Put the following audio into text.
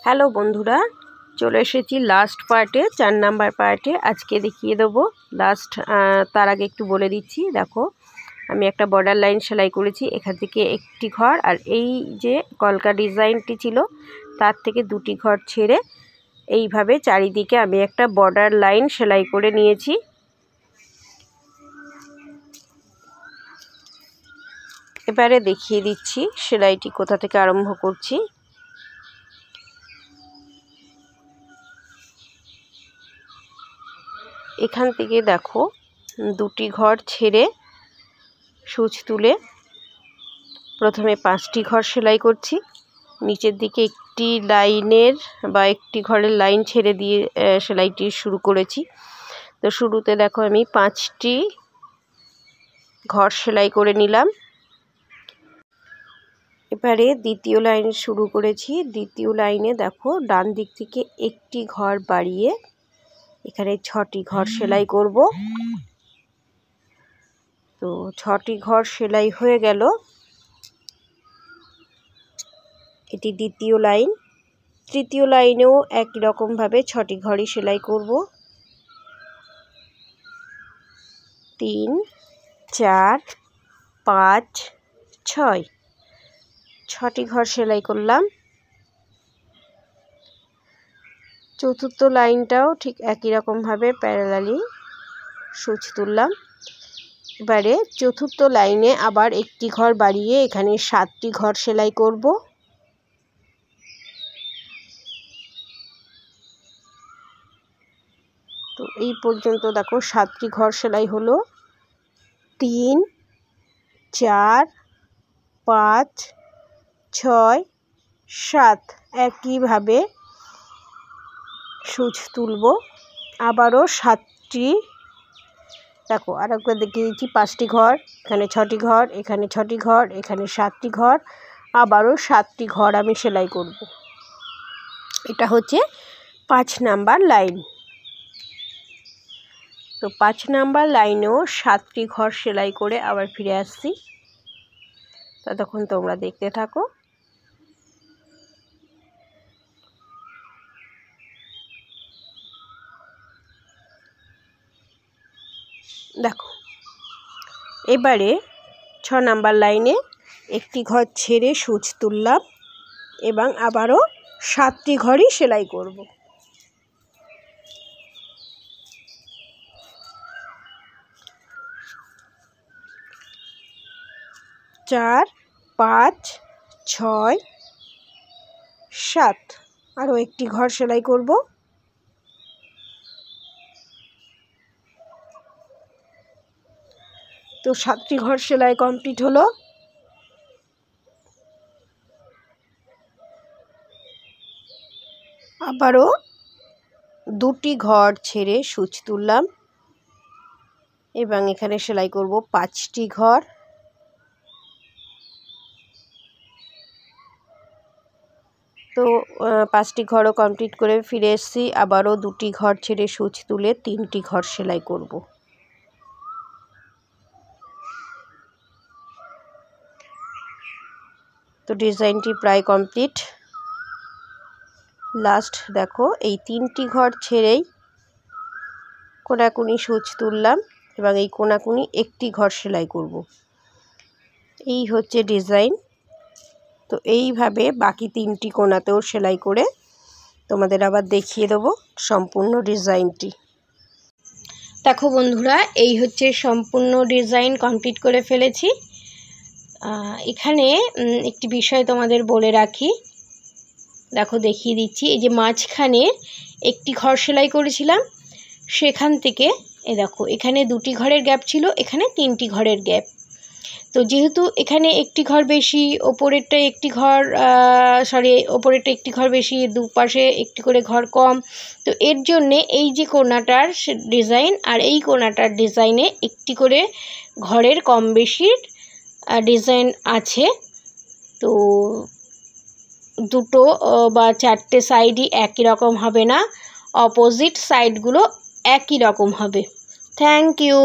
Hello বন্ধুরা, চলে এসেছি লাস্ট পার্টে, 4 নাম্বার পার্টে। আজকে দেখিয়ে দেবো লাস্ট। তার আগে একটু বলে দিচ্ছি, দেখো আমি একটা বর্ডার লাইন সেলাই করেছি। এখান থেকে একটি ঘর, আর এই যে কলকা ডিজাইনটি ছিল তার থেকে দুটি ঘর ছেড়ে এইভাবে চারিদিকে আমি একটা বর্ডার লাইন সেলাই করে নিয়েছি। এবারে দেখিয়ে দিচ্ছি সেলাইটি কোথা থেকে আরম্ভ করছি। এখান থেকে দেখো দুটি ঘর ছেড়ে সূচ তুলে প্রথমে 5টি ঘর সেলাই করছি। নিচের দিকে একটি লাইনের বা একটি ঘরের লাইন ছেড়ে দিয়ে সেলাইটি শুরু করেছি। তো শুরুতে দেখো আমি 5টি ঘর সেলাই করে নিলাম। এবারে দ্বিতীয় লাইন শুরু করেছি। দ্বিতীয় লাইনে দেখো ডান দিক থেকে একটি ঘর বাড়িয়ে এখানে 6টি ঘর সেলাই করব। তো 6টি ঘর সেলাই হয়ে গেল। এটি দ্বিতীয় লাইন। তৃতীয় লাইনেও একই রকমভাবে 6টি ঘরই সেলাই করব। 3, 4, 5, 6, 6টি ঘর সেলাই করলাম। চতুর্থ লাইনটাও ঠিক একই রকমভাবে প্যারালালি সূচ তুললাম। এবারে চতুর্থ লাইনে আবার একটি ঘর বাড়িয়ে এখানে 7টি ঘর সেলাই করব। তো এই পর্যন্ত দেখো 7টি ঘর সেলাই হলো। 3, 4, 5, 6, 7 একইভাবে সূচ তুলব। আবারও 7টি, দেখো আরেকবার দেখিয়ে দিচ্ছি, 5টি ঘর, এখানে 6টি ঘর, এখানে 6টি ঘর, এখানে 7টি ঘর, আবারও 7টি ঘর আমি সেলাই করব। এটা হচ্ছে 5 নাম্বার লাইন। তো 5 নাম্বার লাইনেও 7টি ঘর সেলাই করে আবার ফিরে আসছি। ততক্ষণ তোমরা দেখতে থাকো। দেখো এবারে 6 নাম্বার লাইনে একটি ঘর ছেড়ে সূচ তুললাম এবং আবারও 7টি ঘরই সেলাই করব। 4, 5, 6, 7 আরও একটি ঘর সেলাই করব। তো 7টি ঘর সেলাই কমপ্লিট হলো। আবারও 2টি ঘর ছেড়ে সূচ তুললাম এবং এখানে সেলাই করব 5টি ঘর। তো 5টি ঘরও কমপ্লিট করে ফিরে এসেছি। আবারও 2টি ঘর ছেড়ে সূচ তুলে 3টি ঘর সেলাই করব। তো ডিজাইনটি প্রায় কমপ্লিট। লাস্ট দেখো এই 3টি ঘর ছেড়েই কোনাকুনি সূচ তুললাম এবং এই কোনাকুনি একটি ঘর সেলাই করব। এই হচ্ছে ডিজাইন। তো এইভাবে বাকি 3টি কোনাতেও সেলাই করে তোমাদের আবার দেখিয়ে দেবো সম্পূর্ণ ডিজাইনটি। দেখো বন্ধুরা, এই হচ্ছে সম্পূর্ণ ডিজাইন কমপ্লিট করে ফেলেছি। এখানে একটি বিষয় তোমাদের বলে রাখি, দেখো দেখিয়ে দিচ্ছি। এই যে মাঝখানে একটি ঘর সেলাই করেছিলাম, সেখান থেকে দেখো এখানে 2টি ঘরের গ্যাপ ছিল, এখানে 3টি ঘরের গ্যাপ। তো যেহেতু এখানে একটি ঘর বেশি, ওপরেরটা একটি ঘর ওপরেরটা একটি ঘর বেশি, দুপাশে একটি করে ঘর কম, তো এর জন্যে এই যে কোণাটার ডিজাইন আর এই কোণাটার ডিজাইনে একটি করে ঘরের কম বেশির ডিজাইন আছে। তো 2 বা 4টে সাইডই একই রকম হবে না, অপোজিট সাইডগুলো একই রকম হবে। Thank you.